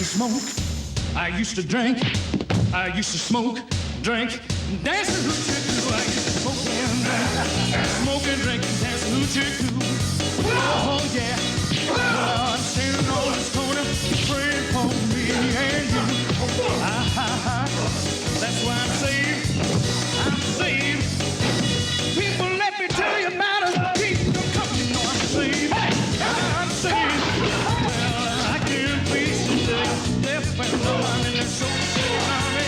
to smoke, I used to drink, I used to smoke, drink, dance and hoochie too. I used to smoke and drink, dance and hoochie too. Oh yeah, well, I'm standing on this corner, praying for me and you. That's why I'm saved, I'm saved. People, let me tell you about a kingdom come, you know I'm saved, I'm saved. Well, I can't preach today, deaf and dumb, I'm in the soul army,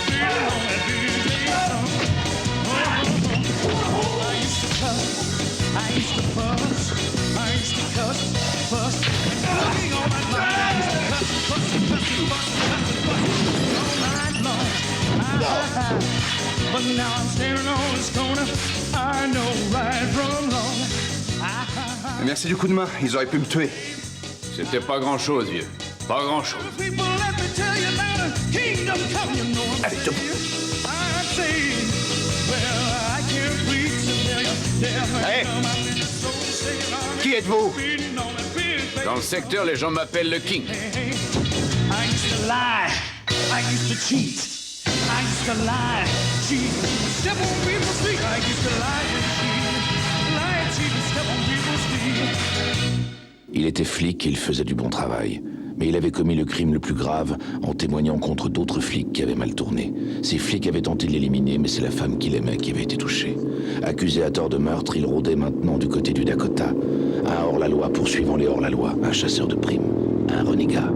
feeling on that DJ song. I used to cuss, I used to fuss, I used to cuss, fuss, and all night long. I used to cuss, fuss, all night long. But now I'm standing on this corner, I know right from wrong. Merci du coup de main, ils auraient pu me tuer. C'était pas grand-chose, vieux. Pas grand-chose. Allez, debout. Hey! Qui êtes-vous? Dans le secteur, les gens m'appellent le King. I used to lie, I used to cheat, I used to lie, cheat, step on people's feet. I used to lie and cheat, step on people's feet. Il était flic et il faisait du bon travail. Mais il avait commis le crime le plus grave en témoignant contre d'autres flics qui avaient mal tourné. Ces flics avaient tenté de l'éliminer, mais c'est la femme qu'il aimait qui avait été touchée. Accusé à tort de meurtre, il rôdait maintenant du côté du Dakota. Un hors-la-loi poursuivant les hors-la-loi, un chasseur de primes, un renégat.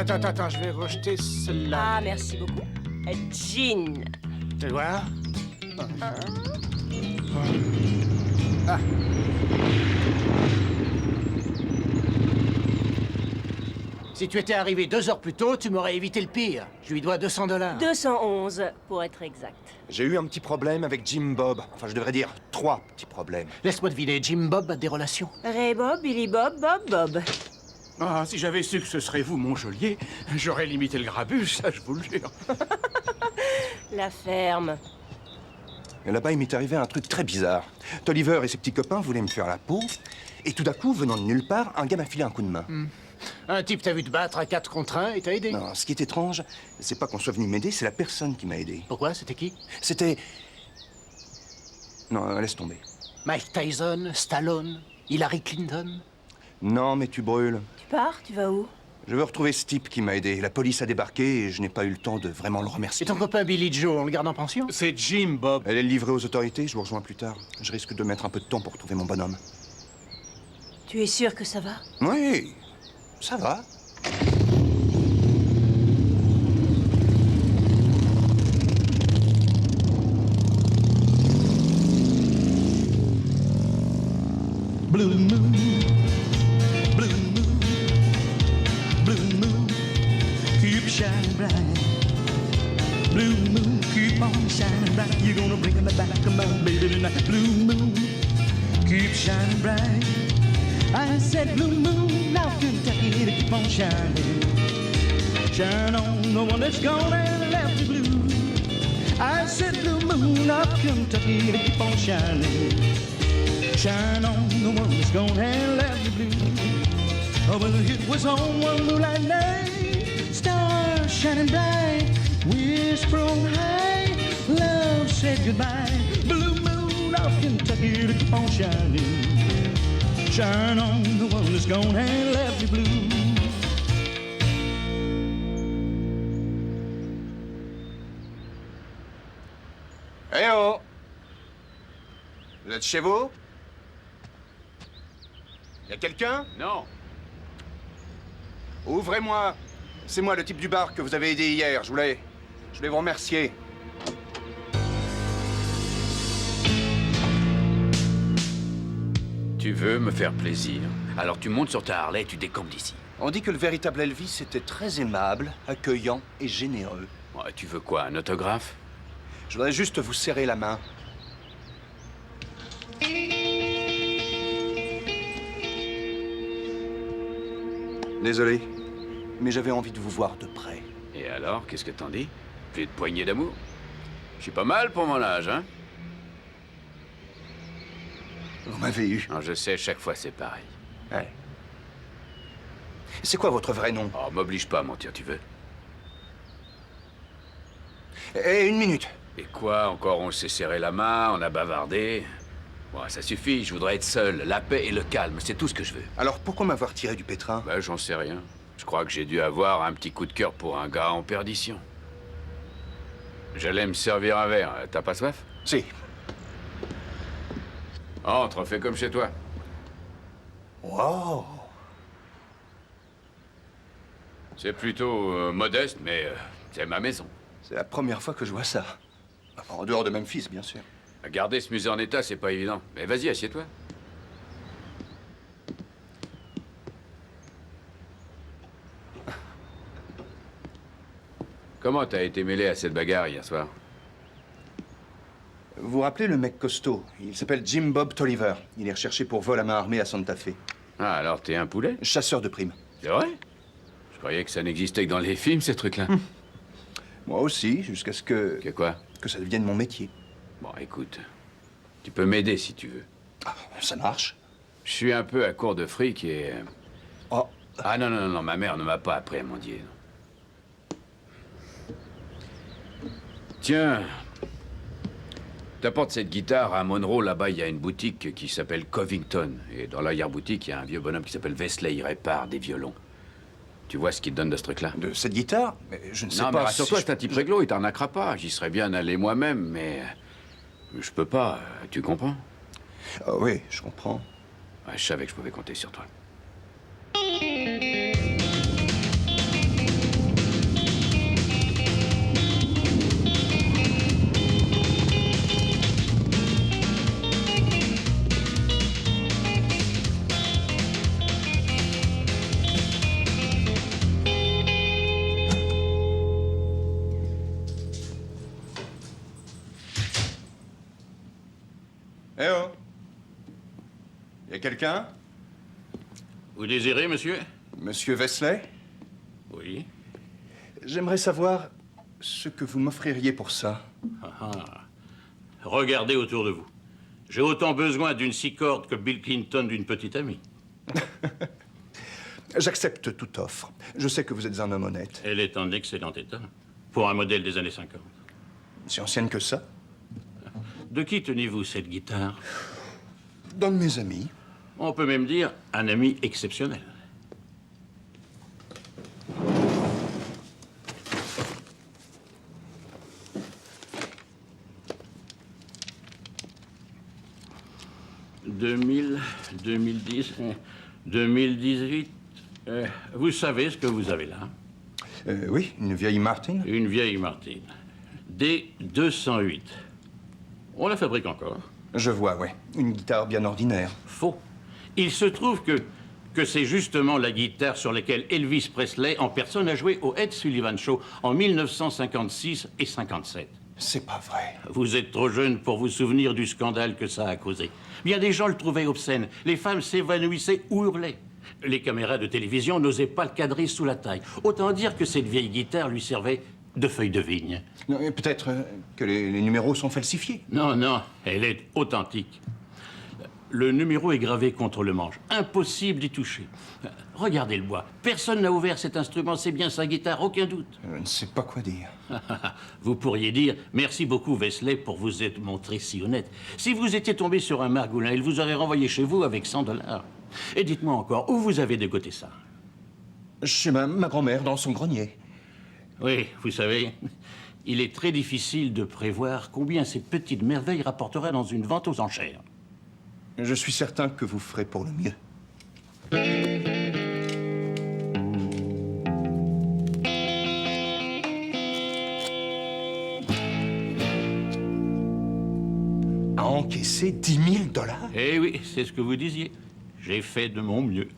Attends, je vais rejeter celle-là. Ah, merci beaucoup. Jean. Tu vois? Ah. Si tu étais arrivé 2 heures plus tôt, tu m'aurais évité le pire. Je lui dois $200. 211, pour être exact. J'ai eu un petit problème avec Jim Bob. Enfin, je devrais dire 3 petits problèmes. Laisse-moi deviner, Jim Bob a des relations? Ray Bob, Billy Bob, Bob Bob. Ah, si j'avais su que ce serait vous, mon geôlier, j'aurais limité le grabuge, ça je vous le jure. La ferme. Et là-bas, il m'est arrivé un truc très bizarre. Tolliver et ses petits copains voulaient me faire la peau, et tout d'un coup, venant de nulle part, un gars m'a filé un coup de main. Un type t'a vu te battre à 4 contre 1 et t'a aidé? Non, ce qui est étrange, c'est pas qu'on soit venu m'aider, c'est la personne qui m'a aidé. Pourquoi? C'était qui? C'était... Non, laisse tomber. Mike Tyson, Stallone, Hillary Clinton? Non, mais tu brûles. Tu pars? Tu vas où? Je veux retrouver ce type qui m'a aidé. La police a débarqué et je n'ai pas eu le temps de vraiment le remercier. Et ton copain Billy Joe, on le garde en pension? C'est Jim Bob. Elle est livrée aux autorités, je vous rejoins plus tard. Je risque de mettre un peu de temps pour trouver mon bonhomme. Tu es sûr que ça va? Oui, ça va. Blue moon, blue moon, blue moon, keep shining bright. Blue moon, keep on shining bright. You're gonna bring me back, come on, baby, tonight. Blue moon. shining bright. I said, blue moon of Kentucky to keep on shining. Shine on the one that's gone and left you blue. I said, blue moon of Kentucky to keep on shining. Shine on the one that's gone and left you blue. Oh, well, it was on one moonlight night, stars shining bright, whisper on high, love said goodbye. Blue moon of Kentucky to keep on shining. Shine on the one that's gone and left you blue. Eh oh! Vous êtes chez vous? Y a quelqu'un? Non. Ouvrez-moi. C'est moi, le type du bar que vous avez aidé hier. Je voulais vous remercier. Tu veux me faire plaisir. Alors tu montes sur ta Harley et tu décompes d'ici. On dit que le véritable Elvis était très aimable, accueillant et généreux. Ouais, tu veux quoi, un autographe? Je voudrais juste vous serrer la main. Désolé, mais j'avais envie de vous voir de près. Et alors, qu'est-ce que t'en dis? Plus de poignée d'amour? Je suis pas mal pour mon âge, hein? Vous m'avez eu. Non, je sais, chaque fois c'est pareil. Ouais. C'est quoi votre vrai nom? Oh, m'oblige pas à mentir, tu veux? Eh, une minute. Et quoi, encore on s'est serré la main, on a bavardé. Bon, ça suffit, je voudrais être seul, la paix et le calme, c'est tout ce que je veux. Alors pourquoi m'avoir tiré du pétrin? Bah, j'en sais rien. Je crois que j'ai dû avoir un petit coup de cœur pour un gars en perdition. J'allais me servir un verre, t'as pas soif? Si. Entre, fais comme chez toi. Wow. C'est plutôt modeste, mais c'est ma maison. C'est la première fois que je vois ça. En dehors de Memphis, bien sûr. Garder ce musée en état, c'est pas évident. Mais vas-y, assieds-toi. Comment t'as été mêlé à cette bagarre hier soir? Vous vous rappelez le mec costaud? Il s'appelle Jim Bob Tolliver. Il est recherché pour vol à main armée à Santa Fe. Ah, alors t'es un poulet? Chasseur de primes. C'est vrai? Je croyais que ça n'existait que dans les films, ces trucs-là. Moi aussi, jusqu'à ce que... Que quoi? que ça devienne mon métier. Bon, écoute, tu peux m'aider si tu veux. Ah, ça marche. Je suis un peu à court de fric et... Oh, Ah non, non, non, non, ma mère ne m'a pas appris à mendier. Non. Tiens, t'apportes cette guitare à Monroe, là-bas, il y a une boutique qui s'appelle Covington. Et dans l'arrière-boutique, il y a un vieux bonhomme qui s'appelle Wesley, il répare des violons. Tu vois ce qu'il te donne de ce truc-là? de cette guitare? Mais je ne sais Non, pas mais rassure-toi, si c'est un type réglo, il t'arnaquera pas. J'y serais bien allé moi-même, mais... je peux pas, tu comprends? Ah oui, je comprends. Ouais, je savais que je pouvais compter sur toi. Eh oh! Y a quelqu'un? Vous désirez, monsieur? Monsieur Wesley? Oui. J'aimerais savoir ce que vous m'offririez pour ça. Ah, ah. Regardez autour de vous. J'ai autant besoin d'une six cordes que Bill Clinton d'une petite amie. J'accepte toute offre. Je sais que vous êtes un homme honnête. Elle est en excellent état, pour un modèle des années 50. Si ancienne que ça? De qui tenez-vous cette guitare? D'un de mes amis. On peut même dire un ami exceptionnel. « 2000, 2010, 2018... vous savez ce que vous avez là? Oui, une vieille Martin. Une vieille Martine. D208. On la fabrique encore. Je vois, ouais. Une guitare bien ordinaire. Faux. Il se trouve que c'est justement la guitare sur laquelle Elvis Presley en personne a joué au Ed Sullivan Show en 1956 et 57. C'est pas vrai. Vous êtes trop jeune pour vous souvenir du scandale que ça a causé. Bien des gens le trouvaient obscène. Les femmes s'évanouissaient ou hurlaient. Les caméras de télévision n'osaient pas le cadrer sous la taille. Autant dire que cette vieille guitare lui servait de feuille de vigne. Non, et peut-être que les numéros sont falsifiés. Non, non, elle est authentique. Le numéro est gravé contre le manche. Impossible d'y toucher. Regardez le bois. Personne n'a ouvert cet instrument, c'est bien sa guitare, aucun doute. Je ne sais pas quoi dire. Vous pourriez dire « Merci beaucoup, Wesley, pour vous être montré si honnête. Si vous étiez tombé sur un margoulin, il vous aurait renvoyé chez vous avec 100 $. Et dites-moi encore, où vous avez dégoté ça? Chez ma grand-mère, dans son grenier. Oui, vous savez, il est très difficile de prévoir combien ces petites merveilles rapporteraient dans une vente aux enchères. Je suis certain que vous ferez pour le mieux. A encaissé 10 000 $? Eh oui, c'est ce que vous disiez. J'ai fait de mon mieux.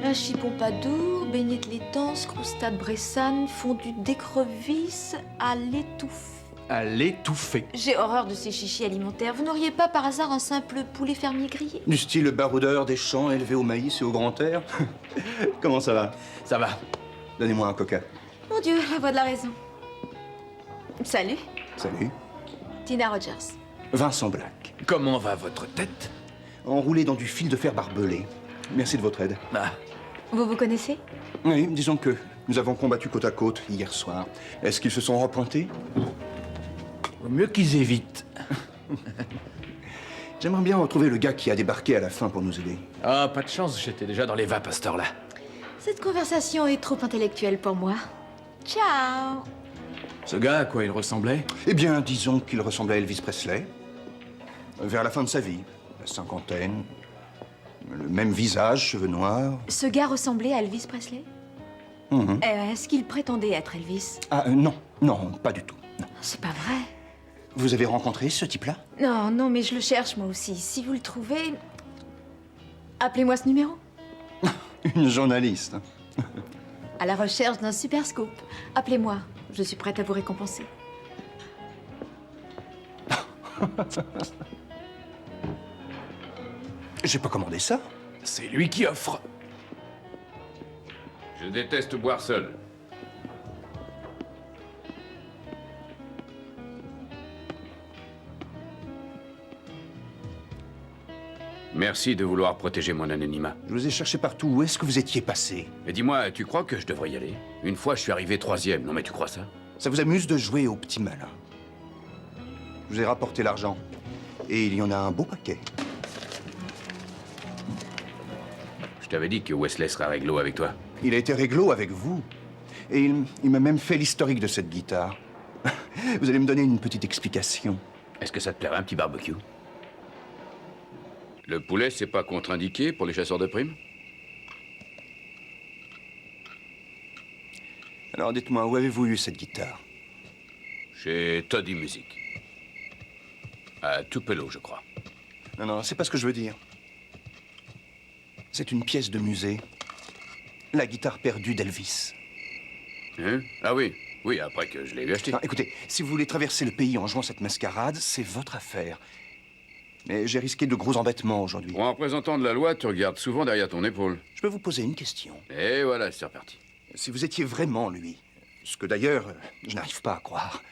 Hachis Pompadour, beignet de laitance, croustade bressane, fondue d'écrevisse à l'étouffe. À l'étouffer. J'ai horreur de ces chichis alimentaires. Vous n'auriez pas par hasard un simple poulet fermier grillé? Du style baroudeur des champs élevés au maïs et au grand air. Comment ça va? Ça va. Donnez-moi un coca. Mon Dieu, la voix de la raison. Salut, Salut. Tina Rogers. Vincent Black. Comment va votre tête? Enroulé dans du fil de fer barbelé. Merci de votre aide. Ah, Vous vous connaissez? Oui, disons que nous avons combattu côte à côte hier soir. Est-ce qu'ils se sont repointés? vaut mieux qu'ils évitent. J'aimerais bien retrouver le gars qui a débarqué à la fin pour nous aider. Ah, pas de chance, j'étais déjà dans les vapes à cette heure-là. Cette conversation est trop intellectuelle pour moi. Ciao. Ce gars, à quoi il ressemblait? Eh bien, disons qu'il ressemblait à Elvis Presley. Vers la fin de sa vie, la cinquantaine. Le même visage, cheveux noirs. Ce gars ressemblait à Elvis Presley? Mhm. Est-ce qu'il prétendait être Elvis? Ah, non, non, pas du tout. Non. C'est pas vrai. Vous avez rencontré ce type-là? Non, non, mais je le cherche moi aussi. Si vous le trouvez, appelez-moi ce numéro. Une journaliste. À la recherche d'un super scoop. Appelez-moi. Je suis prête à vous récompenser. J'ai pas commandé ça. C'est lui qui offre. Je déteste boire seul. Merci de vouloir protéger mon anonymat. Je vous ai cherché partout. Où est-ce que vous étiez passé? Mais dis-moi, tu crois que je devrais y aller? Une fois, je suis arrivé 3e. Non mais tu crois ça? Ça vous amuse de jouer au petit malin. Je vous ai rapporté l'argent. Et il y en a un beau paquet. Je t'avais dit que Wesley serait réglo avec toi. Il a été réglo avec vous. Et il m'a même fait l'historique de cette guitare. Vous allez me donner une petite explication. Est-ce que ça te plairait un petit barbecue? Le poulet, c'est pas contre-indiqué pour les chasseurs de primes? Alors dites-moi, où avez-vous eu cette guitare? Chez Toddy Music. À Tupelo, je crois. Non, non, c'est pas ce que je veux dire. C'est une pièce de musée. La guitare perdue d'Elvis. Hein? Ah oui, oui, après que je l'ai eu acheté. Non, écoutez, si vous voulez traverser le pays en jouant cette mascarade, c'est votre affaire. Mais j'ai risqué de gros embêtements aujourd'hui. Pour un représentant de la loi, tu regardes souvent derrière ton épaule. Je peux vous poser une question. Et voilà, c'est reparti. Si vous étiez vraiment lui, ce que d'ailleurs, je n'arrive pas à croire,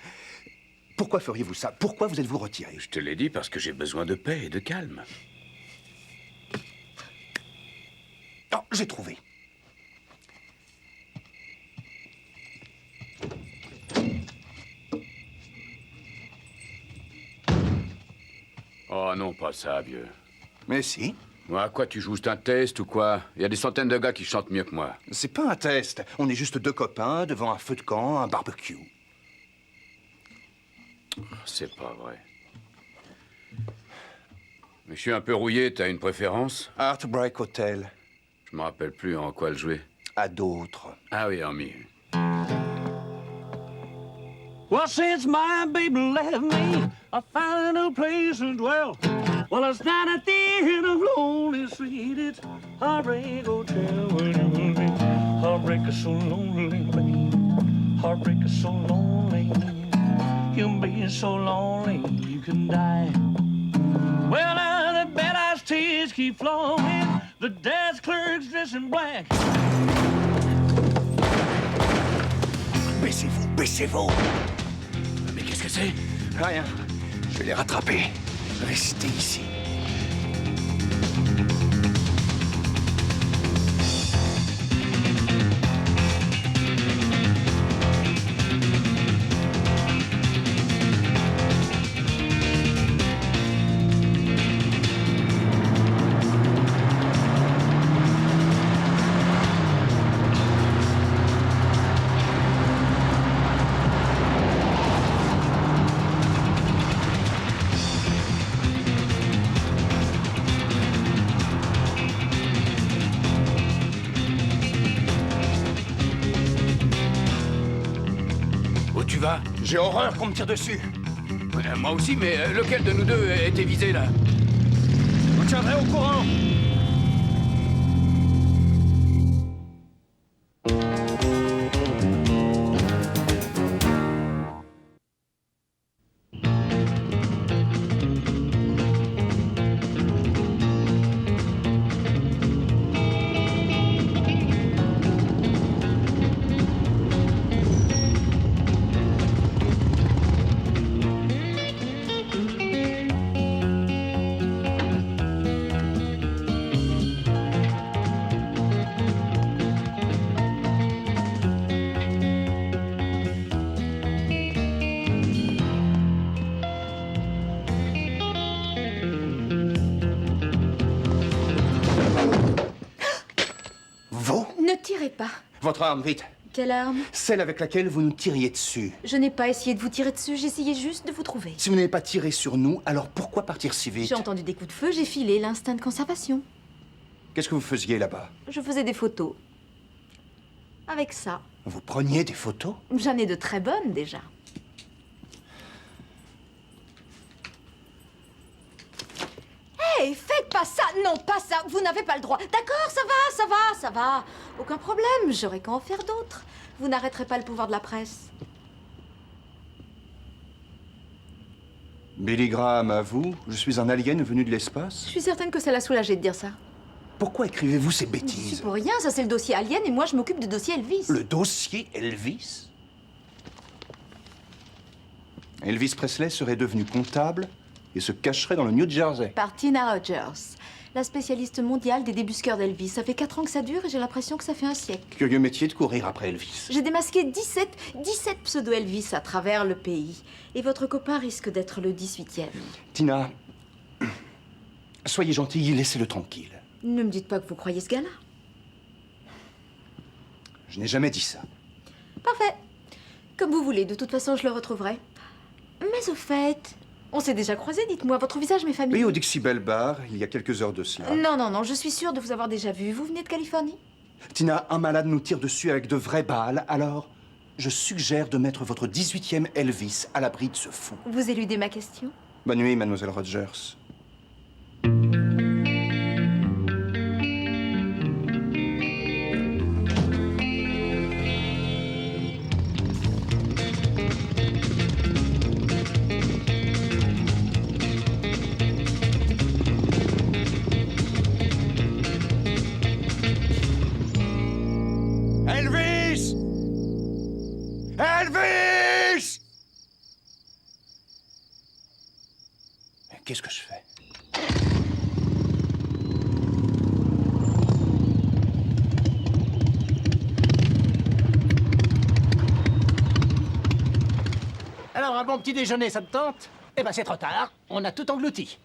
pourquoi feriez-vous ça? Pourquoi vous êtes-vous retiré? Je te l'ai dit parce que j'ai besoin de paix et de calme. Oh, j'ai trouvé. Oh non, pas ça, vieux. Mais si, Moi, quoi, tu joues, c'est un test ou quoi? Il y a des centaines de gars qui chantent mieux que moi. c'est pas un test. On est juste deux copains devant un feu de camp, un barbecue. C'est pas vrai. Mais je suis un peu rouillé, t'as une préférence? Heartbreak Hotel. Je me rappelle plus en quoi le jouer. À d'autres. Ah oui, en mi. Well, since my baby left me, I found a new place to dwell. Well, it's down at the end of Lonely Street. It's Heartbreak Hotel. When you will be heartbreak is so lonely, babe. Heartbreak is so lonely. You'll be so lonely you can die. Well, now the bad eyes tears keep flowing. The desk clerk's dressed in black. Baissez-vous, baissez-vous. Mais qu'est-ce que c'est? Rien. Je vais les rattraper. Restez ici. Où tu vas? J'ai horreur qu'on me tire dessus. Moi aussi, mais lequel de nous deux était visé, là? Je vous tiendrai au courant. Vous? Ne tirez pas. Votre arme, vite. Quelle arme? Celle avec laquelle vous nous tiriez dessus. Je n'ai pas essayé de vous tirer dessus, j'essayais juste de vous trouver. Si vous n'avez pas tiré sur nous, alors pourquoi partir si vite? J'ai entendu des coups de feu, j'ai filé l'instinct de conservation. Qu'est-ce que vous faisiez là-bas? Je faisais des photos. Avec ça. Vous preniez des photos? J'en ai de très bonnes déjà. Hey, faites pas ça! Non, pas ça! Vous n'avez pas le droit. D'accord, ça va, ça va, ça va. Aucun problème, j'aurai qu'à en faire d'autres. Vous n'arrêterez pas le pouvoir de la presse. Billy Graham, à vous? Je suis un alien venu de Je l'espace? suis certaine que ça l'a soulagé de dire ça. Pourquoi écrivez-vous ces C'est bêtises? pour rien, ça c'est le dossier Alien et moi je m'occupe du dossier Elvis. Le dossier Elvis? Elvis Presley serait devenu comptable et se cacherait dans le New Jersey. Par Tina Rogers, la spécialiste mondiale des débusqueurs d'Elvis. Ça fait 4 ans que ça dure et j'ai l'impression que ça fait un siècle. Curieux métier de courir après Elvis. J'ai démasqué 17 pseudo-Elvis à travers le pays. Et votre copain risque d'être le 18e. Tina, soyez gentille, laissez-le tranquille. Ne me dites pas que vous croyez ce gars-là. Je n'ai jamais dit ça. Parfait. Comme vous voulez, de toute façon je le retrouverai. Mais au fait, on s'est déjà croisés, dites-moi, votre visage m'est familier. Oui, au Dixie Bell Bar, il y a quelques heures de cela. Non, non, non, je suis sûre de vous avoir déjà vu. Vous venez de Californie? Tina, un malade nous tire dessus avec de vraies balles, alors je suggère de mettre votre 18e Elvis à l'abri de ce fou. Vous éludez ma question? Bonne nuit, mademoiselle Rogers. Elvis! Elvis! Qu'est-ce que je fais? mon petit déjeuner, ça te tente? Eh ben, c'est trop tard. On a tout englouti.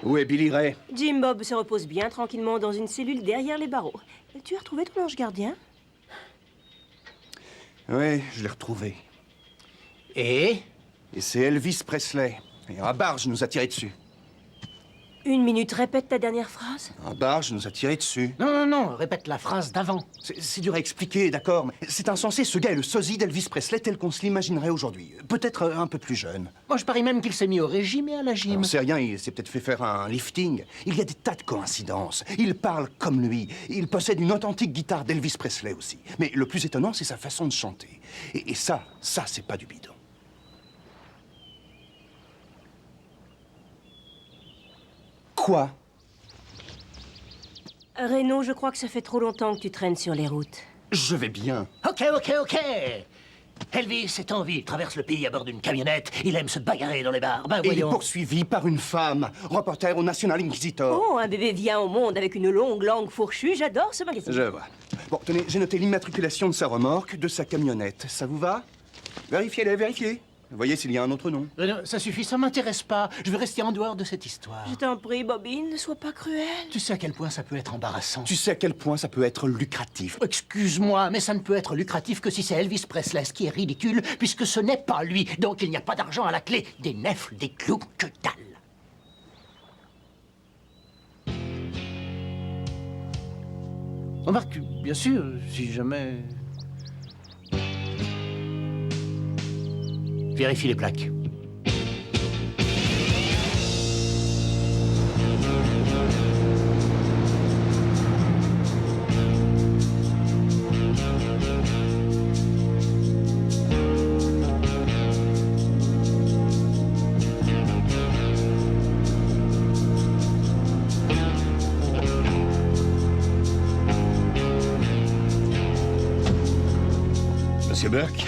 Où est Billy Ray? Jim Bob se repose bien tranquillement dans une cellule derrière les barreaux. Tu as retrouvé ton ange gardien? Oui, je l'ai retrouvé. Et c'est Elvis Presley. Et un barge nous a tiré dessus. Une minute, répète ta dernière phrase. Un barge nous a tiré dessus. Non, non, non, répète la phrase d'avant. C'est dur à expliquer, d'accord, mais c'est insensé. Ce gars est le sosie d'Elvis Presley tel qu'on se l'imaginerait aujourd'hui. Peut-être un peu plus jeune. Moi, je parie même qu'il s'est mis au régime et à la gym. On sait rien, il s'est peut-être fait faire un lifting. Il y a des tas de coïncidences. Il parle comme lui. Il possède une authentique guitare d'Elvis Presley aussi. Mais le plus étonnant, c'est sa façon de chanter. Et ça, c'est pas du bidon. Quoi? Reno, je crois que ça fait trop longtemps que tu traînes sur les routes. Je vais bien. Ok. Elvis est en vie, il traverse le pays à bord d'une camionnette. Il aime se bagarrer dans les bars. Ben Et il est voyons. poursuivi par une femme, reporter au National Inquisitor. Oh, un bébé vient au monde avec une longue langue fourchue. J'adore ce magazine. Je vois. Bon, tenez, j'ai noté l'immatriculation de sa remorque, de sa camionnette. Ça vous va? Vérifiez-les, vérifiez. Voyez s'il y a un autre nom. Ça suffit, ça m'intéresse pas. Je veux rester en dehors de cette histoire. Je t'en prie, Bobby, ne sois pas cruel. Tu sais à quel point ça peut être embarrassant. Tu sais à quel point ça peut être lucratif. Excuse-moi, mais ça ne peut être lucratif que si c'est Elvis Presley, ce qui est ridicule, puisque ce n'est pas lui. Donc il n'y a pas d'argent à la clé. Des nèfles, des clous, que dalle. Remarque, bien sûr, si jamais... Vérifie les plaques. Monsieur Burke,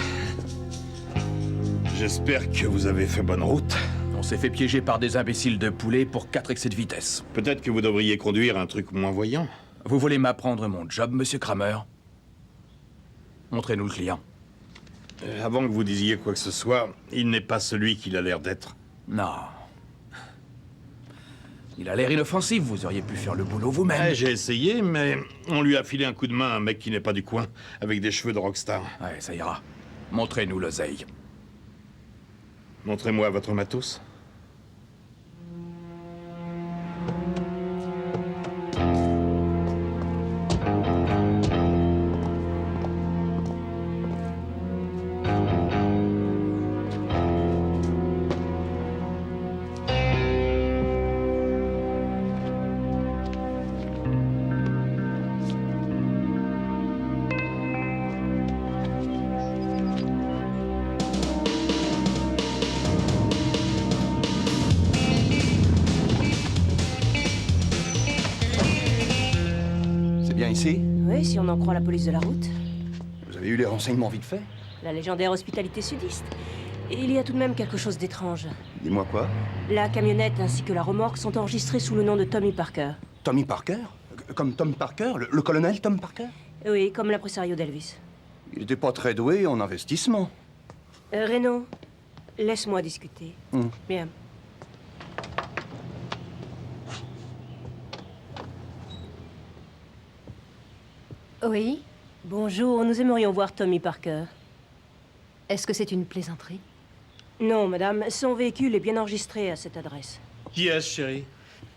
j'espère que vous avez fait bonne route. On s'est fait piéger par des imbéciles de poulet pour 4 excès de vitesse. Peut-être que vous devriez conduire un truc moins voyant. Vous voulez m'apprendre mon job, monsieur Kramer? Montrez-nous le client. Avant que vous disiez quoi que ce soit, il n'est pas celui qu'il a l'air d'être. Non. Il a l'air inoffensif, vous auriez pu faire le boulot vous-même. J'ai essayé, mais on lui a filé un coup de main à un mec qui n'est pas du coin, avec des cheveux de rockstar. Ouais, ça ira. Montrez-nous l'oseille. Montrez-moi votre matos. Bien ici? Oui, si on en croit la police de la route. Vous avez eu les renseignements vite fait? La légendaire hospitalité sudiste. Et il y a tout de même quelque chose d'étrange. Dis-moi quoi? La camionnette ainsi que la remorque sont enregistrées sous le nom de Tommy Parker. Tommy Parker? Comme Tom Parker? Le colonel Tom Parker? Oui, comme l'impresario d'Elvis. Il n'était pas très doué en investissement. Reno, laisse-moi discuter. Bien. Oui? Bonjour, nous aimerions voir Tommy Parker. Est-ce que c'est une plaisanterie? Non, madame, son véhicule est bien enregistré à cette adresse. Qui est-ce, chérie?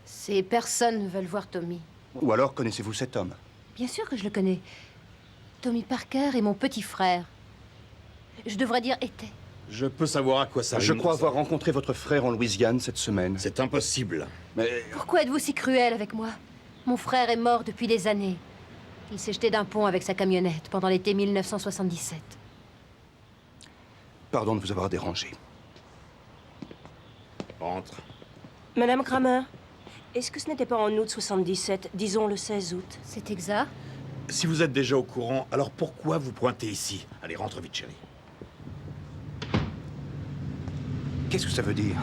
Ces personnes veulent voir Tommy. Ou alors connaissez-vous cet homme? Bien sûr que je le connais. Tommy Parker est mon petit frère. Je devrais dire était. Je peux savoir à quoi ça Je rime, crois ça. avoir rencontré votre frère en Louisiane cette semaine. C'est impossible. Mais Pourquoi êtes-vous si cruel avec moi? Mon frère est mort depuis des années. Il s'est jeté d'un pont avec sa camionnette pendant l'été 1977. pardon de vous avoir dérangé. Entre. Madame Kramer, est-ce que ce n'était pas en août 77, disons le 16 août? C'est exact. Si vous êtes déjà au courant, alors pourquoi vous pointez ici? Allez, rentre vite, chérie. Qu'est-ce que ça veut dire?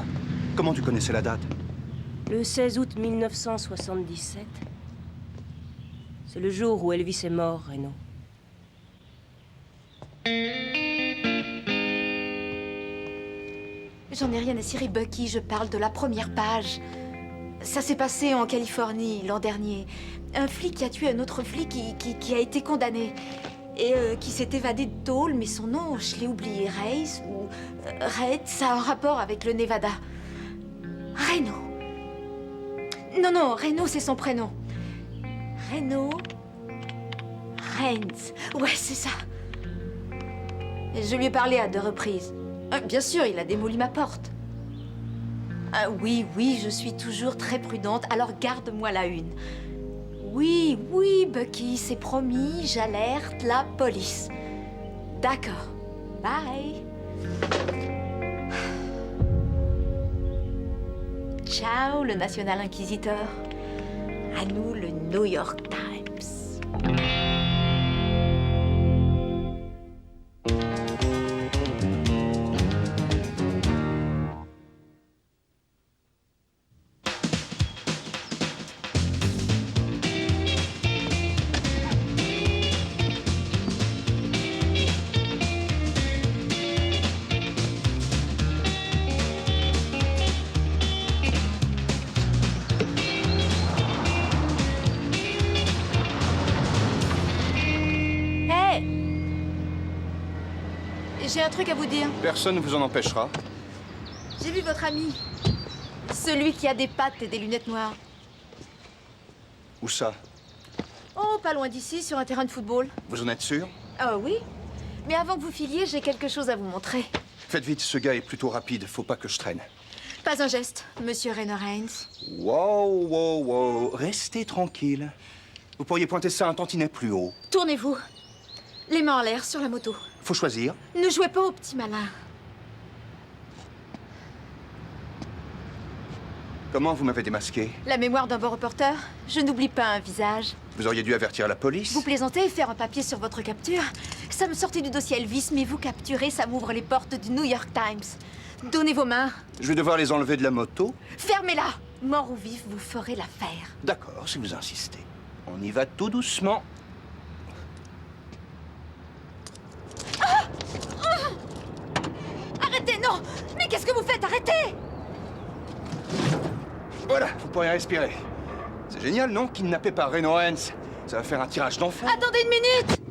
Comment tu connaissais la date? Le 16 août 1977. C'est le jour où Elvis est mort, Reno. J'en ai rien à cirer, Bucky, je parle de la première page. Ça s'est passé en Californie l'an dernier. Un flic qui a tué un autre flic qui a été condamné. Et qui s'est évadé de tôle, mais son nom, je l'ai oublié. Reyes ou Red, ça a un rapport avec le Nevada. Reno. Non, Reno, c'est son prénom. Reno... Raines. Ouais, c'est ça. Je lui ai parlé à 2 reprises. Bien sûr, il a démoli ma porte. Ah, oui, je suis toujours très prudente, alors garde-moi la une. Oui, Bucky, c'est promis, j'alerte la police. D'accord. Bye. Ciao, le National Inquisiteur. À nous, le New York Times. J'ai un truc à vous dire. Personne ne vous en empêchera. J'ai vu votre ami. Celui qui a des pattes et des lunettes noires. Où ça? Oh, pas loin d'ici, sur un terrain de football. Vous en êtes sûr? Ah oui. Mais avant que vous filiez, j'ai quelque chose à vous montrer. Faites vite, ce gars est plutôt rapide. Faut pas que je traîne. Pas un geste, monsieur Raines. Wow. Restez tranquille. Vous pourriez pointer ça un tantinet plus haut. Tournez-vous. Les mains en l'air sur la moto. Faut choisir. Ne jouez pas au petit malin. Comment vous m'avez démasqué? La mémoire d'un bon reporter. Je n'oublie pas un visage. Vous auriez dû avertir la police. Vous plaisantez et faire un papier sur votre capture. Ça me sortait du dossier Elvis, mais vous capturez, ça m'ouvre les portes du New York Times. Donnez vos mains. Je vais devoir les enlever de la moto. Fermez-la. Mort ou vif, vous ferez l'affaire. D'accord, si vous insistez. On y va tout doucement. Arrêtez, non! Mais qu'est-ce que vous faites? Arrêtez! Voilà, vous pourrez respirer. C'est génial, non? Kidnappé par Reno Raines. Ça va faire un tirage d'enfer. Attendez une minute!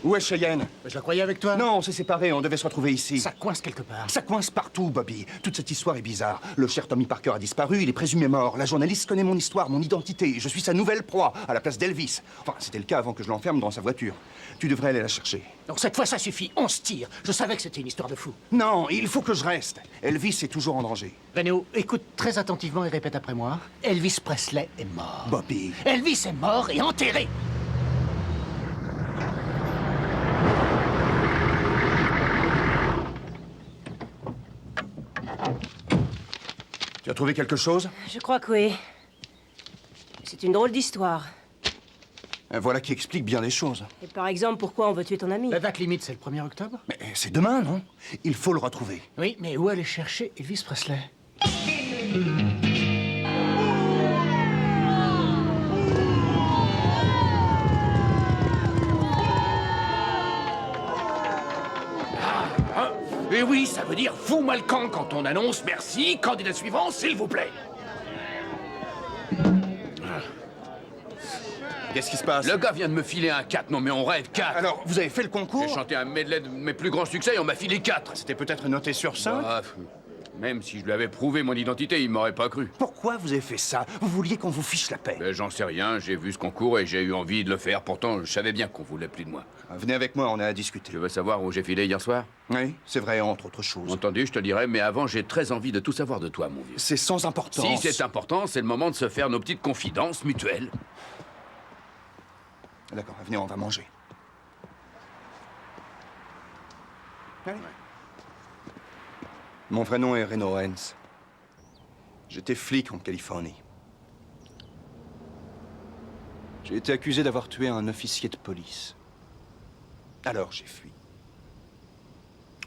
Où est Cheyenne? Je la croyais avec toi. Non, on s'est séparés, on devait se retrouver ici. Ça coince quelque part. Ça coince partout, Bobby. Toute cette histoire est bizarre. Le cher Tommy Parker a disparu, il est présumé mort. La journaliste connaît mon histoire, mon identité. Je suis sa nouvelle proie, à la place d'Elvis. Enfin, c'était le cas avant que je l'enferme dans sa voiture. Tu devrais aller la chercher. Donc cette fois, ça suffit. On se tire. Je savais que c'était une histoire de fou. Non, il faut que je reste. Elvis est toujours en danger. Reno, écoute très attentivement et répète après moi. Elvis Presley est mort. Bobby. Elvis est mort et enterré. Tu as trouvé quelque chose? Je crois que oui. C'est une drôle d'histoire. Voilà qui explique bien les choses. Et par exemple, pourquoi on veut tuer ton ami? La date limite, c'est le 1er octobre? Mais c'est demain, non? Il faut le retrouver. Oui, mais où aller chercher Elvis Presley? Et oui, ça veut dire fou mal camp quand on annonce merci, candidat suivant, s'il vous plaît. Qu'est-ce qui se passe? Le gars vient de me filer un 4. Non mais on rêve 4. Alors, vous avez fait le concours? J'ai chanté un medley de mes plus grands succès et on m'a filé 4. C'était peut-être noté sur 5? Même si je lui avais prouvé mon identité, il m'aurait pas cru. Pourquoi vous avez fait ça? Vous vouliez qu'on vous fiche la paix? Ben, j'en sais rien, j'ai vu ce concours et j'ai eu envie de le faire. Pourtant, je savais bien qu'on voulait plus de moi. Venez avec moi, on a à discuter. Tu veux savoir où j'ai filé hier soir? Oui, c'est vrai, entre autres choses. Entendu, je te dirai, mais avant, j'ai très envie de tout savoir de toi, mon vieux. C'est sans importance. Si c'est important, c'est le moment de se faire nos petites confidences mutuelles. D'accord, venez, on va manger. Allez. Mon vrai nom est Reno Raines. J'étais flic en Californie. J'ai été accusé d'avoir tué un officier de police. Alors j'ai fui.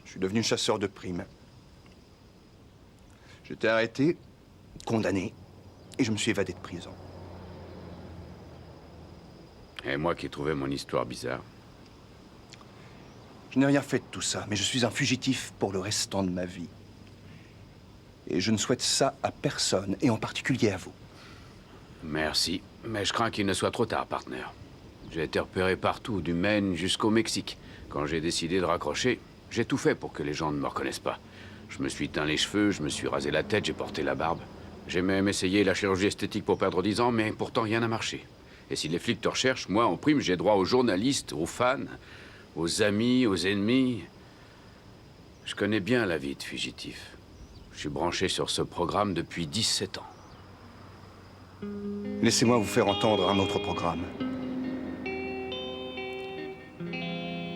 Je suis devenu chasseur de primes. J'étais arrêté, condamné, et je me suis évadé de prison. Et moi qui trouvais mon histoire bizarre. Je n'ai rien fait de tout ça, mais je suis un fugitif pour le restant de ma vie. Et je ne souhaite ça à personne, et en particulier à vous. Merci, mais je crains qu'il ne soit trop tard, partenaire. J'ai été repéré partout, du Maine jusqu'au Mexique. Quand j'ai décidé de raccrocher, j'ai tout fait pour que les gens ne me reconnaissent pas. Je me suis teint les cheveux, je me suis rasé la tête, j'ai porté la barbe. J'ai même essayé la chirurgie esthétique pour perdre 10 ans, mais pourtant rien n'a marché. Et si les flics te recherchent, moi, en prime, j'ai droit aux journalistes, aux fans, aux amis, aux ennemis. Je connais bien la vie de fugitif. Je suis branché sur ce programme depuis 17 ans. Laissez-moi vous faire entendre un autre programme.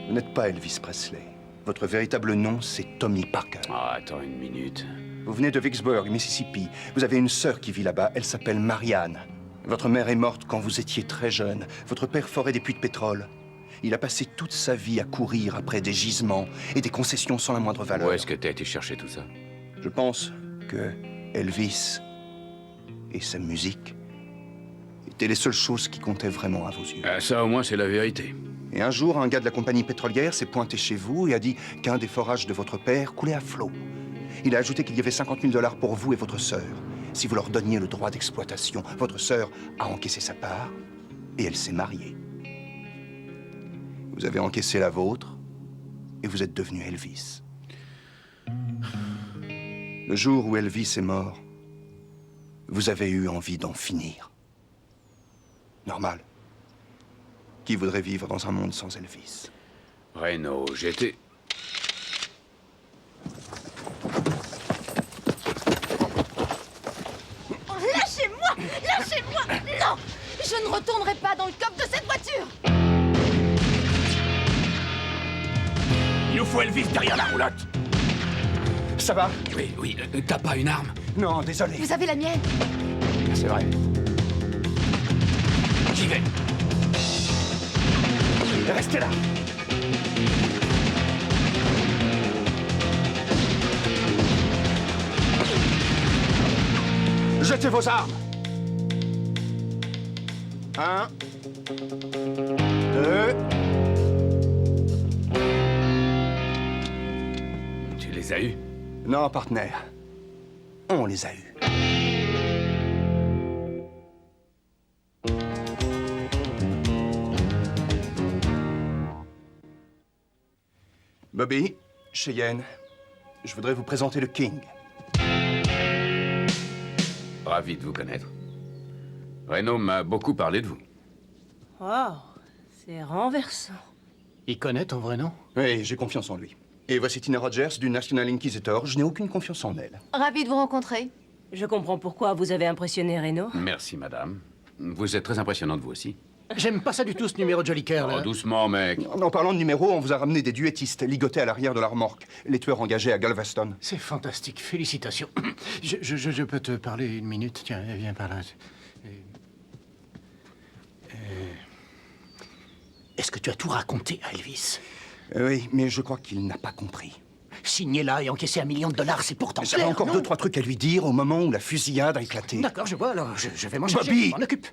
Vous n'êtes pas Elvis Presley. Votre véritable nom, c'est Tommy Parker. Ah, attends une minute. Vous venez de Vicksburg, Mississippi. Vous avez une sœur qui vit là-bas. Elle s'appelle Marianne. Votre mère est morte quand vous étiez très jeune. Votre père forait des puits de pétrole. Il a passé toute sa vie à courir après des gisements et des concessions sans la moindre valeur. Où est-ce que t'as été chercher tout ça? Je pense que Elvis et sa musique étaient les seules choses qui comptaient vraiment à vos yeux. Ah, ça, au moins, c'est la vérité. Et un jour, un gars de la compagnie pétrolière s'est pointé chez vous et a dit qu'un des forages de votre père coulait à flot. Il a ajouté qu'il y avait 50 000 $ pour vous et votre sœur, si vous leur donniez le droit d'exploitation. Votre sœur a encaissé sa part et elle s'est mariée. Vous avez encaissé la vôtre et vous êtes devenu Elvis. Le jour où Elvis est mort, vous avez eu envie d'en finir. Normal. Qui voudrait vivre dans un monde sans Elvis? Reno, j'étais... Lâchez-moi! Lâchez-moi! Non! Je ne retournerai pas dans le coffre de cette voiture! Il nous faut Elvis derrière la roulotte. Ça va? Oui, t'as pas une arme? Non, désolé. Vous avez la mienne? C'est vrai. J'y vais. Restez là. Jetez vos armes. 1, 2... Tu les as eus? Non, partenaire. On les a eus. Bobby, Cheyenne, je voudrais vous présenter le King. Ravi de vous connaître. Reno m'a beaucoup parlé de vous. Wow, c'est renversant. Il connaît ton vrai nom? Oui, j'ai confiance en lui. Et voici Tina Rogers du National Inquisitor. Je n'ai aucune confiance en elle. Ravi de vous rencontrer. Je comprends pourquoi vous avez impressionné Reno. Merci, madame. Vous êtes très impressionnante, vous aussi. J'aime pas ça du tout, ce numéro de Jolly Cœur, Oh, là. doucement, mec. En parlant de numéro, on vous a ramené des duettistes ligotés à l'arrière de la remorque. Les tueurs engagés à Galveston. C'est fantastique, félicitations. Je peux te parler une minute? Tiens, viens par là. Est-ce que tu as tout raconté à Elvis? Oui, mais je crois qu'il n'a pas compris. Signer là et encaisser $1 million, c'est pourtant J'avais clair, encore non? 2-3 trucs à lui dire au moment où la fusillade a éclaté. D'accord, je vois, alors je vais m'en charger. Bobby! Je m'en occupe.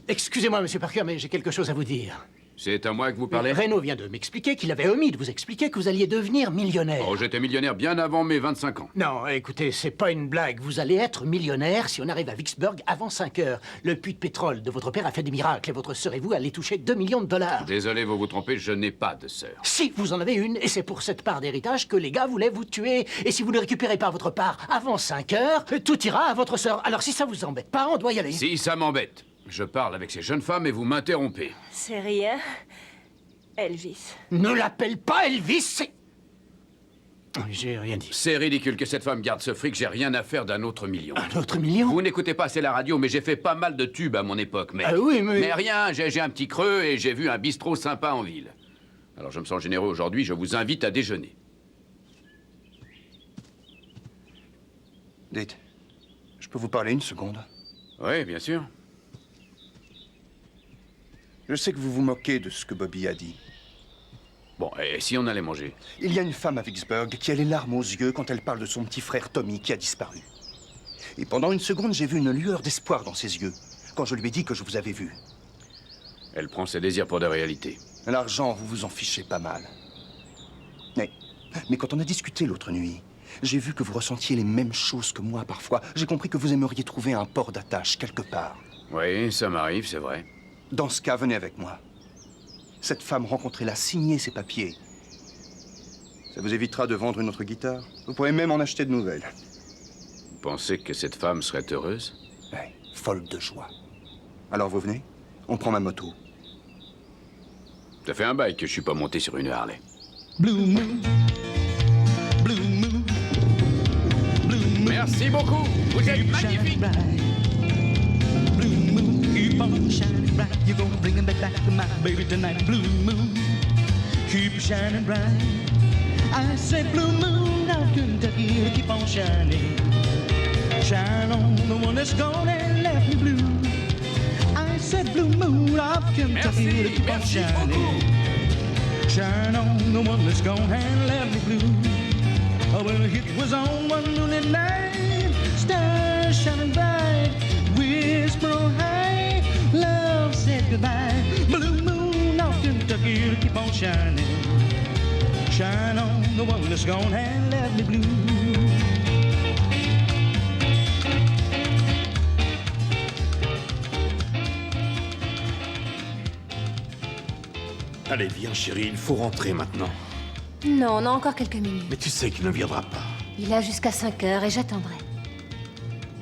Excusez-moi, Monsieur Parker, mais j'ai quelque chose à vous dire. C'est à moi que vous parlez? Reno vient de m'expliquer qu'il avait omis de vous expliquer que vous alliez devenir millionnaire. Oh, j'étais millionnaire bien avant mes 25 ans. Non, écoutez, c'est pas une blague. Vous allez être millionnaire si on arrive à Vicksburg avant 5 heures. Le puits de pétrole de votre père a fait des miracles et votre sœur et vous allez toucher $2 millions. Désolé, vous vous trompez, je n'ai pas de sœur. Si, vous en avez une, et c'est pour cette part d'héritage que les gars voulaient vous tuer. Et si vous ne récupérez pas votre part avant 5 heures, tout ira à votre sœur. Alors si ça vous embête pas, on doit y aller. Si, ça m'embête. Je parle avec ces jeunes femmes et vous m'interrompez. C'est rien. Elvis. Ne l'appelle pas Elvis, c'est... J'ai rien dit. C'est ridicule que cette femme garde ce fric, j'ai rien à faire d'un autre million. Un autre million? Vous n'écoutez pas assez la radio, mais j'ai fait pas mal de tubes à mon époque, mec. Ah oui, mais... Mais rien, j'ai un petit creux et j'ai vu un bistrot sympa en ville. Alors je me sens généreux aujourd'hui, je vous invite à déjeuner. Dites, je peux vous parler une seconde? Oui, bien sûr. Je sais que vous vous moquez de ce que Bobby a dit. Bon, et si on allait manger? Il y a une femme à Vicksburg qui a les larmes aux yeux quand elle parle de son petit frère Tommy qui a disparu. Et pendant une seconde, j'ai vu une lueur d'espoir dans ses yeux. quand je lui ai dit que je vous avais vu. Elle prend ses désirs pour des réalités. L'argent, vous vous en fichez pas mal. Mais quand on a discuté l'autre nuit, j'ai vu que vous ressentiez les mêmes choses que moi parfois. J'ai compris que vous aimeriez trouver un port d'attache quelque part. Oui, ça m'arrive, c'est vrai. Dans ce cas, venez avec moi. Cette femme, rencontrez-la, signez ses papiers. Ça vous évitera de vendre une autre guitare. Vous pourrez même en acheter de nouvelles. Vous pensez que cette femme serait heureuse? Oui, folle de joie. Alors vous venez? On prend ma moto. Ça fait un bail que je suis pas monté sur une Harley. Blue moon, blue moon, blue moon. Merci beaucoup. Vous êtes magnifique. Blue moon, keep on shining bright. You're gonna bring me back to my baby tonight. Blue moon, keep shining bright. I said blue moon out Kentucky, keep on shining. Shine on the one that's gone and left me blue. I said blue moon out Kentucky, keep on shining. Shine on the one that's gone and left me blue. Oh, well, it was on one moonlit night, stars shining bright, whisper on high, love said goodbye. Blue moon out Kentucky, keep on shining. Shine on the one that's gone and left me blue. Allez, viens, chérie, il faut rentrer maintenant. Non, on a encore quelques minutes. Mais tu sais qu'il ne viendra pas. Il a jusqu'à 5 heures et j'attendrai.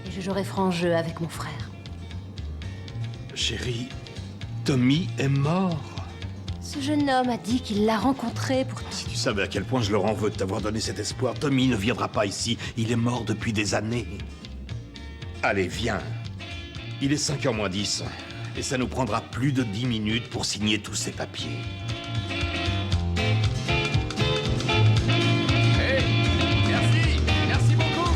Et je jouerai franc jeu avec mon frère. Chérie, Tommy est mort. Ce jeune homme a dit qu'il l'a rencontré pour... Si tu savais à quel point je leur en veux de t'avoir donné cet espoir, Tommy ne viendra pas ici. Il est mort depuis des années. Allez, viens. Il est 5h moins 10. Et ça nous prendra plus de 10 minutes pour signer tous ces papiers. Hey, merci. Merci beaucoup.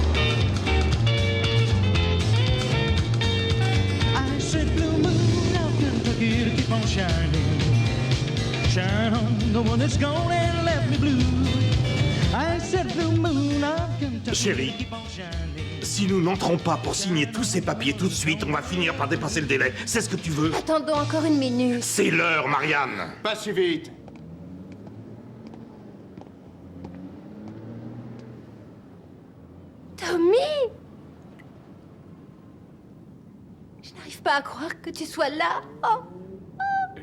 I said blue moon out Kentucky, keep on shining. Shine on the one that's gone and left me blue. I said blue moon out Kentucky, Chérie, keep on shining. si nous n'entrons pas pour signer tous ces papiers tout de suite, on va finir par dépasser le délai. C'est ce que tu veux? Attendons encore une minute. C'est l'heure, Marianne. Pas si vite. Tommy! Je n'arrive pas à croire que tu sois là. Oh!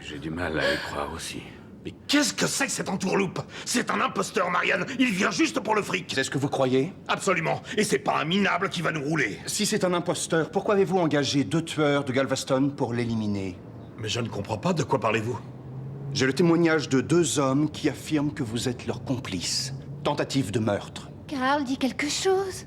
J'ai du mal à y croire aussi. Mais qu'est-ce que c'est que cette entourloupe? C'est un imposteur, Marianne. Il vient juste pour le fric. C'est ce que vous croyez? Absolument. Et c'est pas un minable qui va nous rouler. Si c'est un imposteur, pourquoi avez-vous engagé 2 tueurs de Galveston pour l'éliminer? Mais je ne comprends pas, de quoi parlez-vous? J'ai le témoignage de 2 hommes qui affirment que vous êtes leur complice. Tentative de meurtre. Carl dit quelque chose.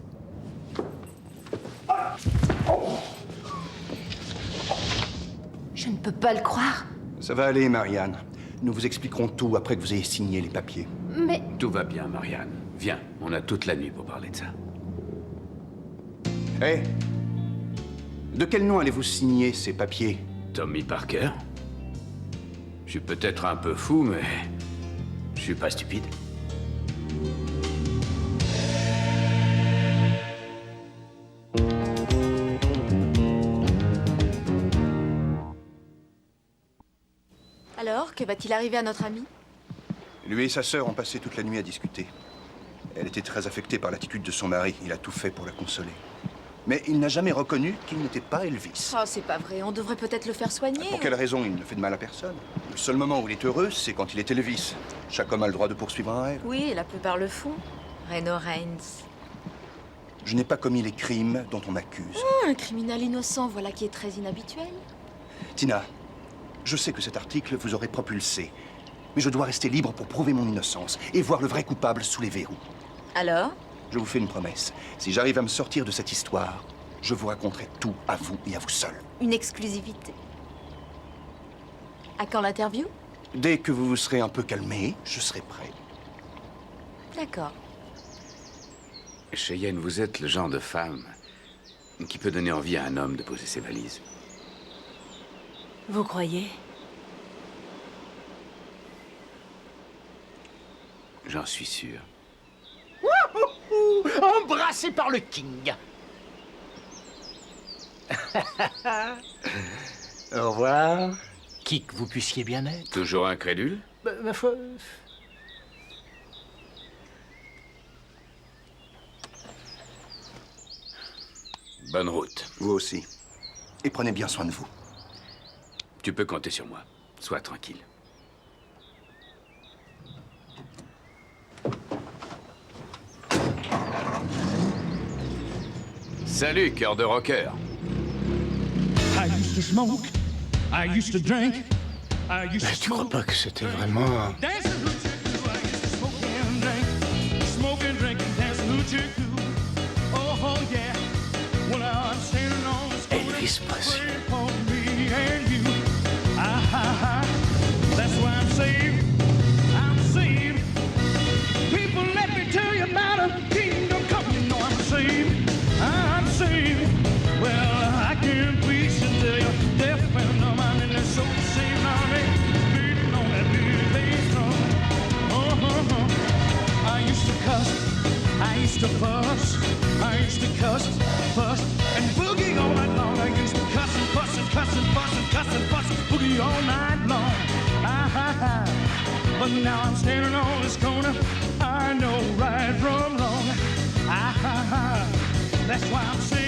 Je ne peux pas le croire. Ça va aller, Marianne. Nous vous expliquerons tout après que vous ayez signé les papiers. Mais Tout va bien, Marianne. Viens, on a toute la nuit pour parler de ça. Hé! De quel nom allez-vous signer ces papiers? Tommy Parker? Je suis peut-être un peu fou, mais je suis pas stupide. alors, que va-t-il arriver à notre ami? Lui et sa sœur ont passé toute la nuit à discuter. Elle était très affectée par l'attitude de son mari. Il a tout fait pour la consoler. Mais il n'a jamais reconnu qu'il n'était pas Elvis. Oh, c'est pas vrai. On devrait peut-être le faire soigner. Pour quelle raison? Il ne fait de mal à personne. Le seul moment où il est heureux, c'est quand il est Elvis. Chaque homme a le droit de poursuivre un rêve. Oui, la plupart le font. Reno Reigns. Je n'ai pas commis les crimes dont on m'accuse. Oh, un criminel innocent, voilà qui est très inhabituel. Tina, je sais que cet article vous aurait propulsé. Mais je dois rester libre pour prouver mon innocence et voir le vrai coupable sous les verrous. Alors? Je vous fais une promesse. Si j'arrive à me sortir de cette histoire, je vous raconterai tout à vous et à vous seul. Une exclusivité. À quand l'interview? Dès que vous vous serez un peu calmé, je serai prêt. D'accord. Cheyenne, vous êtes le genre de femme qui peut donner envie à un homme de poser ses valises. Vous croyez? J'en suis sûr. Embrassé par le King. Au revoir. Qui que vous puissiez bien être. Toujours incrédule? Ma foi... Bonne route. Vous aussi. Et prenez bien soin de vous. Tu peux compter sur moi. Sois tranquille. Salut, cœur de rocker. I used to smoke, I used to drink, I used to Tu crois smoke. pas que c'était vraiment... Dancing hoochie coo, I used to smoke and drink, smoke and drink and dance hoochie coo. Oh yeah, well I'm standing on the corner, Elvis Presley. praying for me and you. That's why I'm saved. I'm saved. People, let me tell you about a kingdom come. You know I'm saved. I'm saved. Well, I can't preach and tell you deaf and dumb. I'm in the soul saved army, beating on that big bass drum. I used to cuss, I used to fuss, I used to cuss, fuss, and boogie all night long. I used to cuss and fuss and cuss and fuss and cuss and fuss, boogie all night long. But now I'm standing on this corner. I know right from wrong. That's why I'm saying.